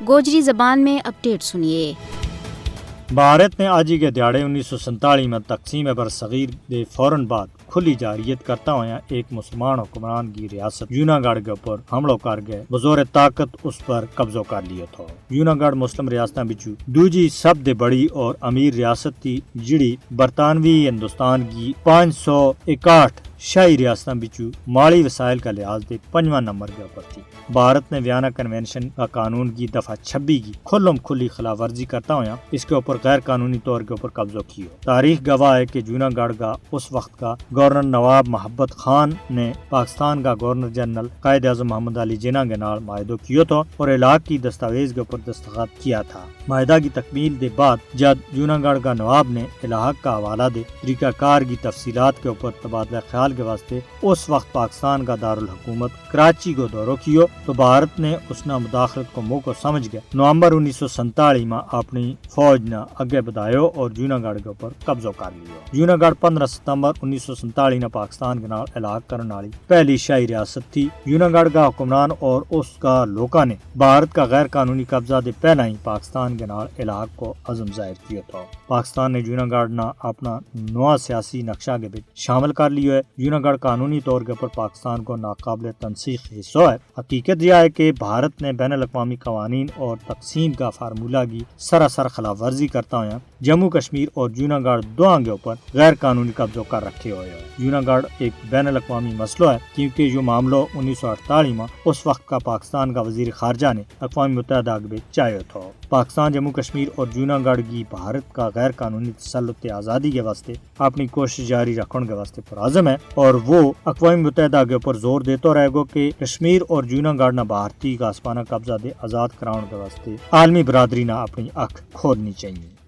گوجری زبان میں اپڈیٹ سنیے۔ بھارت نے آج ہی کے دیہڑے 1947 میں تقسیم برصغیر دے فوراً بعد کھلی جارہیت کرتا ہوا ایک مسلمان حکمران کی ریاست جوناگڑھ کے اوپر حملوں کر گئے بزور طاقت اس پر قبضہ کر لیا تھا۔ جوناگڑھ مسلم ریاستاں بچو دوجی سب دے بڑی اور امیر ریاست تھی جڑی برطانوی ہندوستان کی 561 شاہی ریاستاں بچو مالی وسائل کا لحاظ دے 5واں نمبر کے اوپر تھی۔ بھارت نے ویانا کنونشن کا قانون کی دفعہ 26 کی کھلم کھلی خلاف ورزی کرتا ہوا اس کے اوپر غیر قانونی طور کے اوپر قبضہ کیا۔ تاریخ گواہ ہے کہ جوناگڑھ کا اس وقت کا گورنر نواب محبت خان نے پاکستان کا گورنر جنرل قائد اعظم محمد علی جناح کے نال معاہدہ کیا تھا اور علاقے کی دستاویز کے اوپر دستخط کیا تھا۔ معاہدہ کی تکمیل دے بعد جب جوناگڑھ کا نواب نے علاقے کا حوالہ دے طریقہ کار کی تفصیلات کے اوپر تبادلہ خیال کے واسطے اس وقت پاکستان کا دارالحکومت کراچی کو دورہ کیا تو بھارت نے اس نہ مداخلت کو موقع سمجھ گیا نومبر 1947 میں اپنی فوج نہ اگے بدایو اور جوناگڑھ کے اوپر قبضہ کر لیا۔ جوناگڑھ 15 ستمبر 1947 میں پاکستان کے نال علاقہ کرنے والی پہلی شاہی ریاست تھی۔ جوناگڑھ کا حکمران اور اس کا لوکا نے بھارت کا غیر قانونی قبضہ دے پہلا ہی پاکستان کے نال علاقہ کو عزم ظاہر کیا تھا۔ پاکستان نے جوناگڑھ نہ اپنا نیا سیاسی نقشہ کے بچ شامل کر لیا ہے۔ جوناگڑھ قانونی طور کے اوپر پاکستان کو ناقابل تنسیق حصہ ہے۔ حقیقت یہ ہے کہ بھارت نے بین الاقوامی قوانین اور تقسیم کا فارمولہ کی سراسر خلاف ورزی کرتا ہوا جموں کشمیر اور جوناگڑھ دونوں کے اوپر غیر قانونی قبضہ کر رکھے ہوئے ہیں۔ جوناگڑھ ایک بین الاقوامی مسئلہ ہے کیونکہ یہ معاملہ 1948 میں اس وقت کا پاکستان کا وزیر خارجہ نے اقوام متحدہ میں چاہیے تھا۔ پاکستان جموں کشمیر اور جوناگڑھ کی بھارت کا غیر قانونی تسلط آزادی کے واسطے اپنی کوشش جاری رکھنے کے واسطے پرعزم ہے اور وہ اقوام متحدہ کے اوپر زور دیتا رہے گا کہ کشمیر اور جوناگڑھ نہ بھارتی کا آسمانہ قبضہ دے آزاد کراؤن کے واسطے عالمی برادری نہ اپنی اکھ کھولنی چاہیے۔